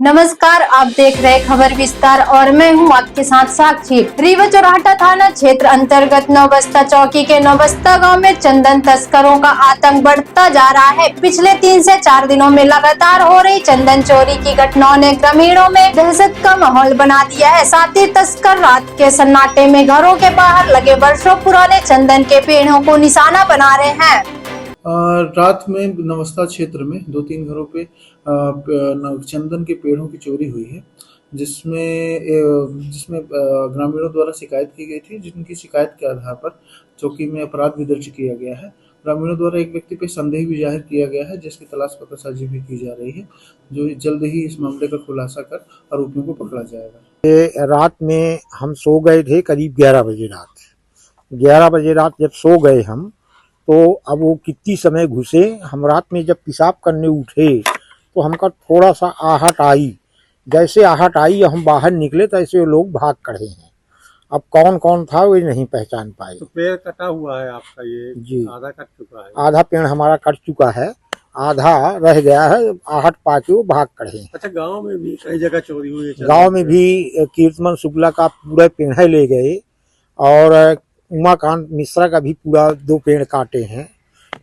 नमस्कार, आप देख रहे खबर विस्तार और मैं हूं आपके साथ साक्षी। रीवा चौराहा थाना क्षेत्र अंतर्गत नौबस्ता चौकी के नौबस्ता गांव में चंदन तस्करों का आतंक बढ़ता जा रहा है। पिछले 3 से 4 दिनों में लगातार हो रही चंदन चोरी की घटनाओं ने ग्रामीणों में दहशत का माहौल बना दिया है। साथ ही तस्कर रात के सन्नाटे में घरों के बाहर लगे वर्षों पुराने चंदन के पेड़ों को निशाना बना रहे हैं। रात में नवस्ता क्षेत्र में 2-3 घरों पे चंदन के पेड़ों की चोरी हुई है, जिसमें ग्रामीणों द्वारा शिकायत की गई थी, जिनकी शिकायत के आधार पर चौकी में अपराध भी दर्ज किया गया है। ग्रामीणों द्वारा एक व्यक्ति पे संदेह भी जाहिर किया गया है, जिसकी तलाश पतासाजी भी की जा रही है, जो जल्द ही इस मामले का खुलासा कर आरोपियों को पकड़ा जाएगा। ये रात में हम सो गए थे करीब 11 बजे रात। 11 बजे रात जब सो गए हम, तो अब वो कितनी समय घुसे। हम रात में जब पेशाब करने उठे तो हमका थोड़ा सा आहट आई। जैसे आहट आई हम बाहर निकले तो ऐसे लोग भाग खड़े हैं। अब कौन कौन था वो नहीं पहचान पाए। तो पेड़ कटा हुआ है आपका, ये जी आधा कट चुका है। आधा पेड़ हमारा कट चुका है, आधा रह गया है। आहट पाके वो भाग खड़े हैं। अच्छा, गांव में भी कई जगह चोरी हुई है। गांव में भी कीर्तमन शुक्ला का पूरा पेड़ ले गए और उमाकांत मिश्रा का भी पूरा 2 पेड़ काटे हैं।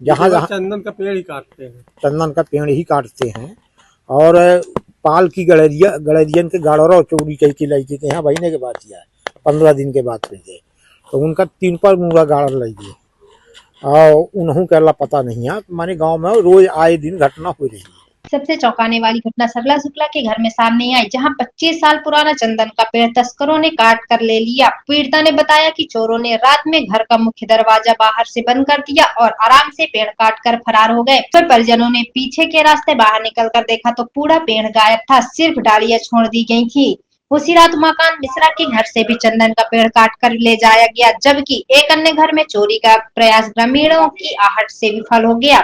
जहाँ चंदन का पेड़ ही काटते हैं, चंदन का पेड़ ही काटते हैं। और पाल की गड़रियन के गाड़ोरा चोरी कई के लड़के के यहाँ बहने के बाद किया है। 15 दिन के बाद गए तो उनका 3 पर मुड़ा गाड़ लगे और उन्हों के अल्लाह पता नहीं है। माने गांव में रोज आए दिन घटना हो रही है। सबसे चौंकाने वाली घटना सरला शुक्ला के घर में सामने आई, जहां 25 साल पुराना चंदन का पेड़ तस्करों ने काट कर ले लिया। पीड़िता ने बताया कि चोरों ने रात में घर का मुख्य दरवाजा बाहर से बंद कर दिया और आराम से पेड़ काट कर फरार हो गए। फिर परिजनों ने पीछे के रास्ते बाहर निकल कर देखा तो पूरा पेड़ गायब था, सिर्फ डालियां छोड़ दी गयी थी। उसी रात उमाकांत मिश्रा के घर से भी चंदन का पेड़ काट कर ले जाया गया, जबकि एक अन्य घर में चोरी का प्रयास ग्रामीणों की आहट से विफल हो गया।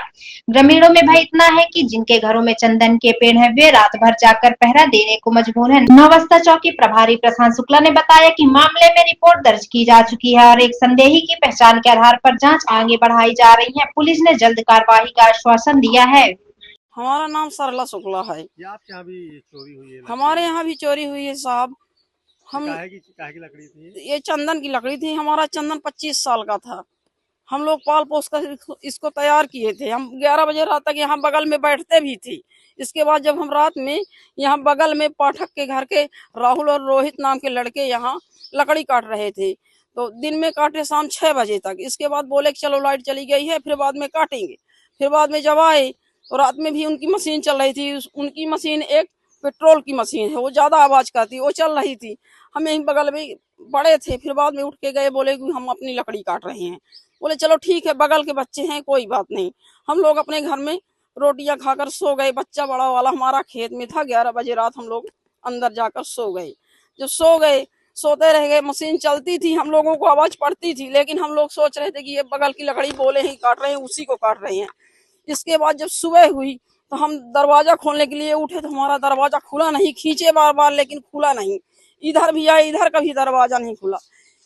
ग्रामीणों में भय इतना है कि जिनके घरों में चंदन के पेड़ है वे रात भर जाकर पहरा देने को मजबूर हैं। नौबस्ता चौकी प्रभारी प्रशांत शुक्ला ने बताया कि मामले में रिपोर्ट दर्ज की जा चुकी है और एक संदेही की पहचान के आधार पर जांच आगे बढ़ाई जा रही है। पुलिस ने जल्द कार्रवाई का आश्वासन दिया है। हमारा नाम सरला शुक्ला है। आपके यहाँ भी चोरी हुई है? हमारे यहाँ भी चोरी हुई है साहब। हम काहे की लकड़ी थी? ये चंदन की लकड़ी थी। हमारा चंदन 25 साल का था। हम लोग पाल पोस कर इसको तैयार किए थे। हम 11 बजे रात तक यहाँ बगल में बैठते भी थे। इसके बाद जब हम रात में यहाँ बगल में पाठक के घर के राहुल और रोहित नाम के लड़के यहाँ लकड़ी काट रहे थे, तो दिन में काटे शाम 6 बजे तक। इसके बाद बोले कि चलो लाइट चली गई है, फिर बाद में काटेंगे। फिर बाद में जब आए तो रात में भी उनकी मशीन चल रही थी। उनकी मशीन एक पेट्रोल की मशीन है, वो ज्यादा आवाज करती, वो चल रही थी। हम यहीं बगल में बड़े थे। फिर बाद में उठ के गए, बोले कि हम अपनी लकड़ी काट रहे हैं। बोले चलो ठीक है, बगल के बच्चे हैं, कोई बात नहीं। हम लोग अपने घर में रोटियां खाकर सो गए। बच्चा बड़ा वाला हमारा खेत में था। 11 बजे रात हम लोग अंदर जाकर सो गए। जब सो गए, सोते रह गए। मशीन चलती थी, हम लोगों को आवाज पड़ती थी, लेकिन हम लोग सोच रहे थे कि ये बगल की लकड़ी बोले ही काट रहे हैं, उसी को काट रहे हैं। इसके बाद जब सुबह हुई तो हम दरवाजा खोलने के लिए उठे तो हमारा दरवाजा खुला नहीं। खींचे बार बार लेकिन खुला नहीं। इधर भी आए, इधर का भी दरवाजा नहीं खुला।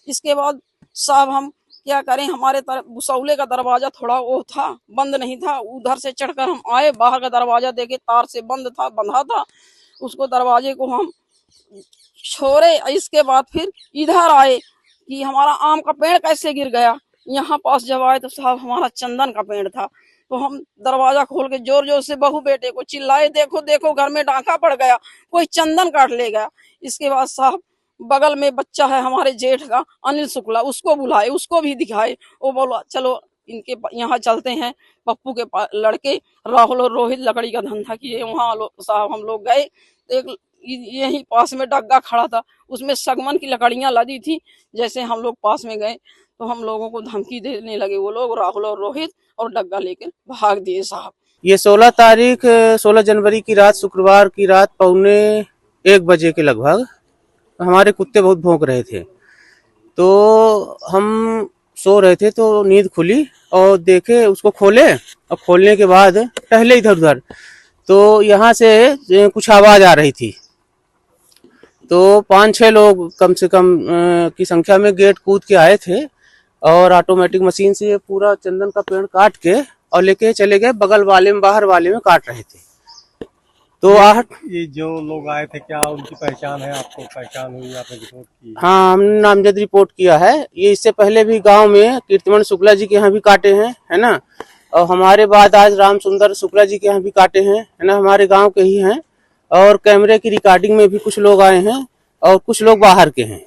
इसके बाद साहब हम क्या करें, हमारे तरफ बुसौले का दरवाजा थोड़ा वो था, बंद नहीं था। उधर से चढ़कर हम आए, बाहर का दरवाजा देखे तार से बंद था, बंधा था। उसको दरवाजे को हम छोड़े। इसके बाद फिर इधर आए कि हमारा आम का पेड़ कैसे गिर गया। यहाँ पास जब आए तो साहब हमारा चंदन का पेड़ था। तो हम दरवाजा खोल के जोर जोर से बहू बेटे को चिल्लाए, देखो देखो घर में डाका पड़ गया, कोई चंदन काट ले गया। इसके बाद साहब बगल में बच्चा है हमारे जेठ का अनिल शुक्ला, उसको बुलाए, उसको भी दिखाए। वो बोला चलो इनके यहाँ चलते हैं। पप्पू के लड़के राहुल और रोहित लकड़ी का धंधा किए। वहाँ साहब हम लोग गए। एक यहीं पास में डग्गा खड़ा था, उसमें सगमन की लकड़ियां लदी थी। जैसे हम लोग पास में गए तो हम लोगों को धमकी देने लगे वो लोग, राहुल और रोहित, और डग्गा लेकर भाग दिए साहब। ये 16 जनवरी की रात, शुक्रवार की रात 1:15 बजे के लगभग हमारे कुत्ते बहुत भौंक रहे थे। तो हम सो रहे थे तो नींद खुली और देखे, उसको खोले और खोलने के बाद टहले इधर उधर, तो यहाँ से कुछ आवाज आ रही थी। तो 5-6 लोग कम से कम की संख्या में गेट कूद के आए थे और ऑटोमेटिक मशीन से पूरा चंदन का पेड़ काट के और लेके चले गए। बगल वाले में, बाहर वाले में काट रहे थे। तो 8 ये जो लोग आए थे क्या उनकी पहचान है, आपको पहचान हुई, आपने रिपोर्ट की? हाँ, हमने नामजद रिपोर्ट किया है। ये इससे पहले भी गांव में कीर्तिमन शुक्ला जी के यहाँ भी काटे हैं, है ना। और हमारे बाद आज राम सुंदर शुक्ला जी के यहाँ भी काटे हैं, है ना, हमारे गांव के ही हैं। और कैमरे की रिकॉर्डिंग में भी कुछ लोग आए हैं और कुछ लोग बाहर के हैं।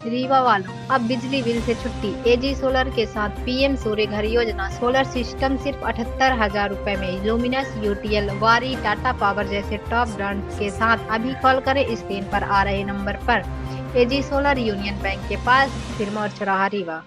रीवा वालों, अब बिजली बिल से छुट्टी। एजी सोलर के साथ पीएम सूर्य घर योजना। सोलर सिस्टम सिर्फ 78,000 रुपए में। लुमिनस, यूटीएल, वारी, टाटा पावर जैसे टॉप ब्रांड के साथ अभी कॉल करें स्क्रीन पर आ रहे नंबर पर। एजी सोलर यूनियन बैंक के पास, सिरमौर चौराहा, रीवा।